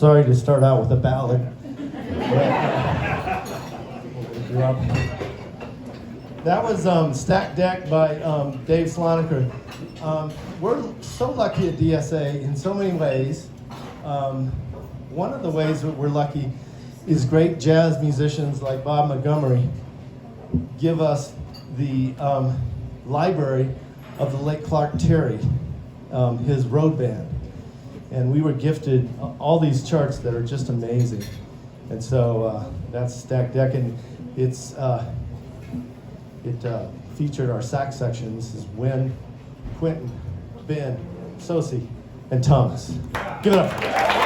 Sorry to start out with a ballad. That was Stack Deck by Dave Slonaker. We're so lucky at DSA in so many ways. One of the ways that we're lucky is great jazz musicians like Bob Montgomery give us the library of the late Clark Terry, his road band. And we were gifted all these charts that are just amazing. And so that's Stack Deck, and it featured our sax section. This is Wynn, Quentin, Ben, Sosie, and Thomas. Give it up.